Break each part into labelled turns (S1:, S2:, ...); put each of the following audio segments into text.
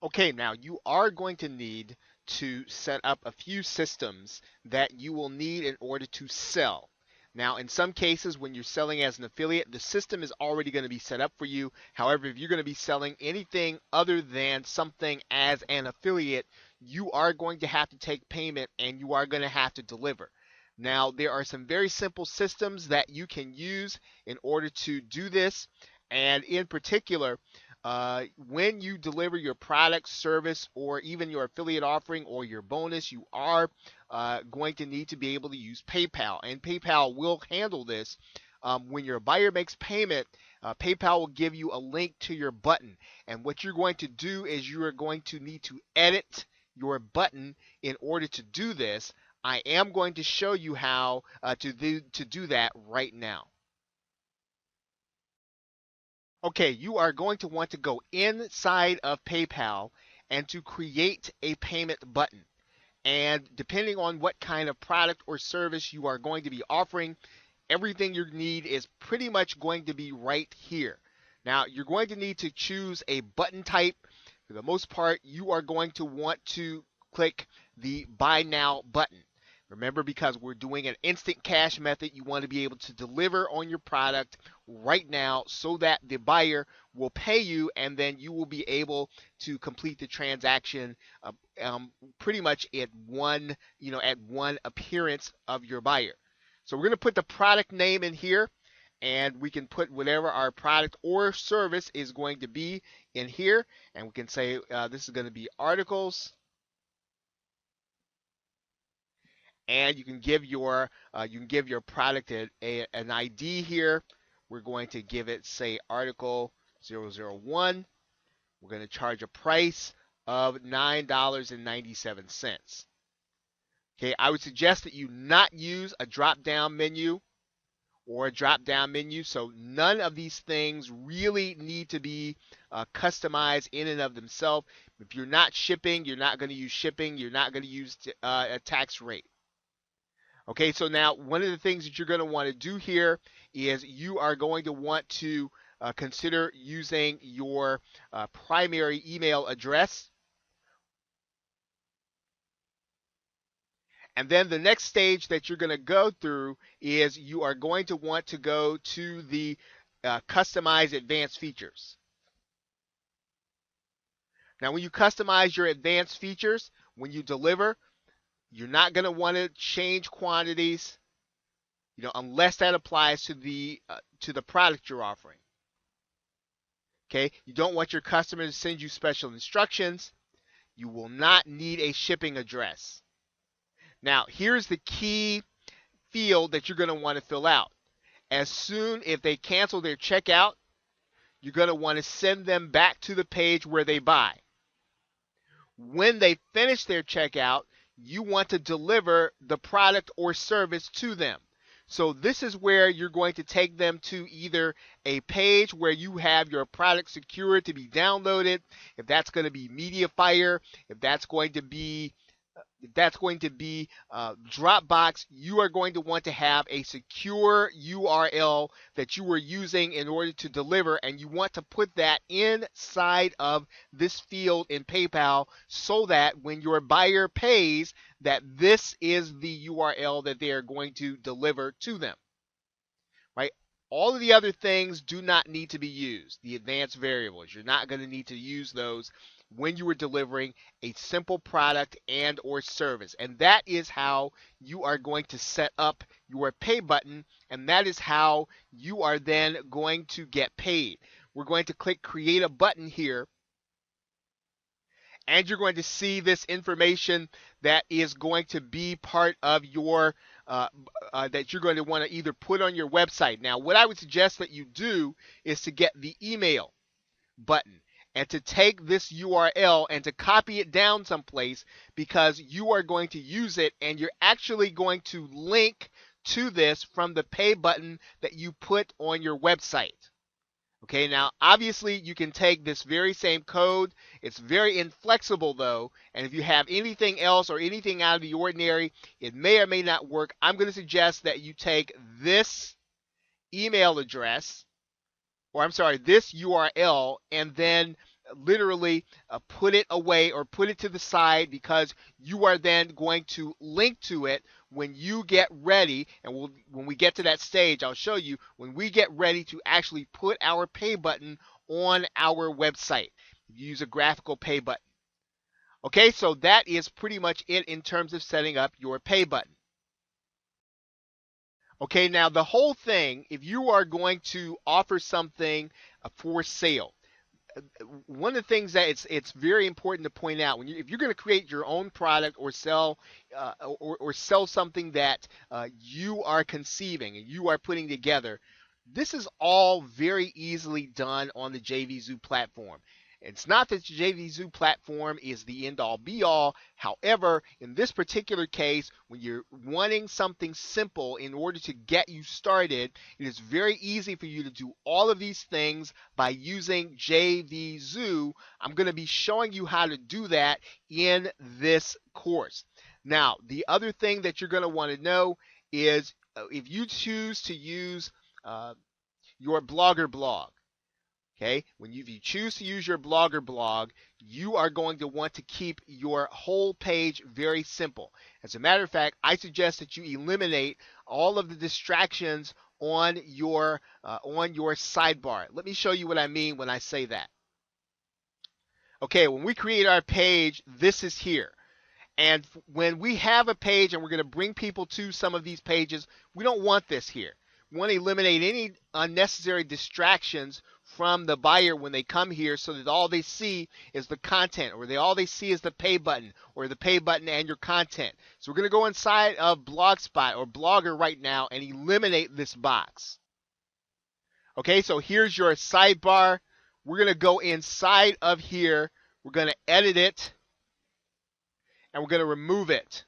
S1: Okay, now you are going to need to set up a few systems that you will need in order to sell. Now, in some cases, when you're selling as an affiliate, the system is already going to be set up for you. However, if you're going to be selling anything other than something as an affiliate, you are going to have to take payment and you are going to have to deliver. Now, there are some very simple systems that you can use in order to do this. And in particular, when you deliver your product, service, or even your affiliate offering or your bonus, you are going to need to be able to use PayPal. And PayPal will handle this. When your buyer makes payment, PayPal will give you a link to your button. And what you're going to do is you are going to need to edit your button in order to do this. I am going to show you how to do that right now. Okay, you are going to want to go inside of PayPal and to create a payment button. And depending on what kind of product or service you are going to be offering, everything you need is pretty much going to be right here. Now, you're going to need to choose a button type. For the most part, you are going to want to click the Buy Now button. Remember, because we're doing an instant cash method, you want to be able to deliver on your product right now so that the buyer will pay you and then you will be able to complete the transaction pretty much at one appearance of your buyer. So we're going to put the product name in here, and we can put whatever our product or service is going to be in here, and we can say this is going to be articles. And you can give your product an ID here. We're going to give it, say, article 001. We're going to charge a price of $9.97. Okay, I would suggest that you not use a drop-down menu or a drop-down menu. So none of these things really need to be customized in and of themselves. If you're not shipping, you're not going to use shipping. You're not going to use a tax rate. Okay, so now one of the things that you're going to want to do here is you are going to want to consider using your primary email address. And then the next stage that you're going to go through is you are going to want to go to the customize advanced features. Now, when you customize your advanced features, when you deliver, you're not going to want to change quantities, unless that applies to the product you're offering. Okay, you don't want your customer to send you special instructions. You will not need a shipping address. Now, here's the key field that you're going to want to fill out. If they cancel their checkout, you're going to want to send them back to the page where they buy. When they finish their checkout, you want to deliver the product or service to them. So this is where you're going to take them to either a page where you have your product secured to be downloaded, if that's going to be Mediafire, if that's going to be Dropbox, you are going to want to have a secure URL that you are using in order to deliver, and you want to put that inside of this field in PayPal so that when your buyer pays, that this is the URL that they are going to deliver to them. Right? All of the other things do not need to be used. The advanced variables, you're not going to need to use those when you are delivering a simple product and or service. And that is how you are going to set up your pay button, and that is how you are then going to get paid. We're going to click create a button here, and you're going to see this information that is going to be part of your that you're going to want to either put on your website. Now, what I would suggest that you do is to get the email button and to take this URL and to copy it down someplace, because you are going to use it and you're actually going to link to this from the pay button that you put on your website. Okay, now obviously you can take this very same code. It's very inflexible though, and if you have anything else or anything out of the ordinary, it may or may not work. I'm going to suggest that you take this email address, or I'm sorry, this URL, and then literally put it away or put it to the side, because you are then going to link to it when you get ready. And when we get to that stage, I'll show you when we get ready to actually put our pay button on our website. Use a graphical pay button. Okay, so that is pretty much it in terms of setting up your pay button. Okay, now the whole thing, if you are going to offer something for sale, one of the things that it's very important to point out, if you're going to create your own product or sell or sell something that you are conceiving and you are putting together, this is all very easily done on the JVZoo platform. It's not that the JVZoo platform is the end-all be-all. However, in this particular case, when you're wanting something simple in order to get you started, it is very easy for you to do all of these things by using JVZoo. I'm going to be showing you how to do that in this course. Now, the other thing that you're going to want to know is if you choose to use your Blogger blog. Okay, if you choose to use your Blogger blog, you are going to want to keep your whole page very simple. As a matter of fact, I suggest that you eliminate all of the distractions on your sidebar. Let me show you what I mean when I say that. Okay, when we create our page, this is here. And when we have a page and we're going to bring people to some of these pages, we don't want this here. We want to eliminate any unnecessary distractions from the buyer when they come here, so that all they see is the content, or all they see is the pay button, or the pay button and your content. So we're going to go inside of Blogspot or Blogger right now and eliminate this box. Okay, so here's your sidebar. We're going to go inside of here. We're going to edit it, and we're going to remove it.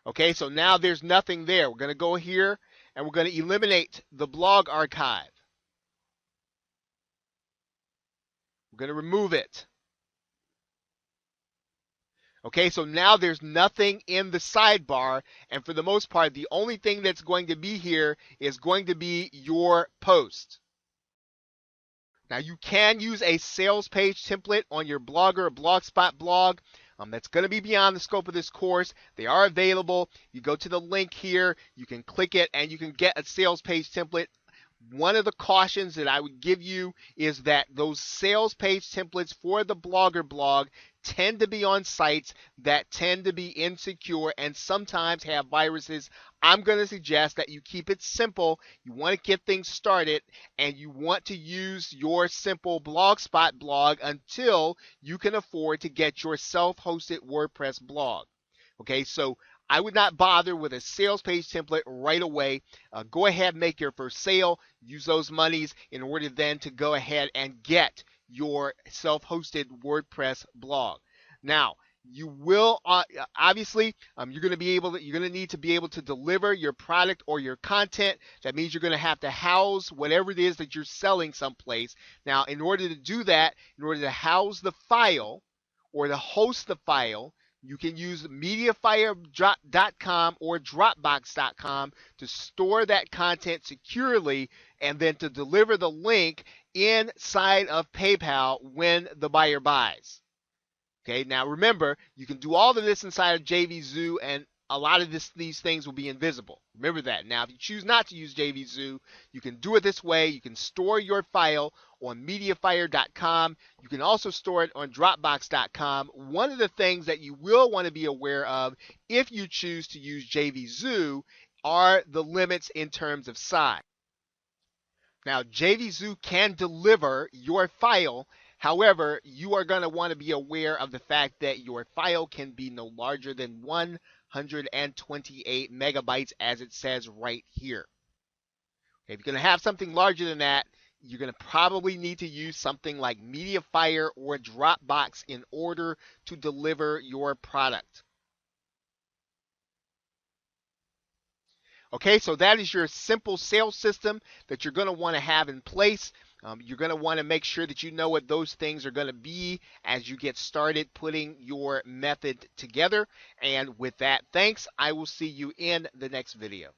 S1: Okay, so now there's nothing there. We're going to go here and we're going to eliminate the blog archive. We're going to remove it. Okay, so now there's nothing in the sidebar, and for the most part, the only thing that's going to be here is going to be your post. Now, you can use a sales page template on your Blogger or Blogspot blog. That's going to be beyond the scope of this course. They are available. You go to the link here, you can click it, and you can get a sales page template. One of the cautions that I would give you is that those sales page templates for the Blogger blog tend to be on sites that tend to be insecure and sometimes have viruses. I'm going to suggest that you keep it simple. You want to get things started, and you want to use your simple Blogspot blog until you can afford to get your self-hosted WordPress blog. Okay, so I would not bother with a sales page template right away. Go ahead and make your first sale. Use those monies in order then to go ahead and get your self-hosted WordPress blog. Now, you will obviously you're going to need to be able to deliver your product or your content. That means you're going to have to house whatever it is that you're selling someplace. Now, in order to do that, in order to house the file or to host the file, you can use mediafire.com or dropbox.com to store that content securely and then to deliver the link inside of PayPal when the buyer buys. Okay, now remember, you can do all of this inside of JVZoo, and a lot of these things will be invisible. Remember that. Now, if you choose not to use JVZoo, you can do it this way. You can store your file on mediafire.com. You can also store it on dropbox.com. One of the things that you will want to be aware of if you choose to use JVZoo are the limits in terms of size. Now, JVZoo can deliver your file. However, you are going to want to be aware of the fact that your file can be no larger than 128 megabytes, as it says right here. Okay, if you're going to have something larger than that, you're going to probably need to use something like Mediafire or Dropbox in order to deliver your product. Okay, so that is your simple sales system that you're going to want to have in place. You're going to want to make sure that you know what those things are going to be as you get started putting your method together. And with that, thanks. I will see you in the next video.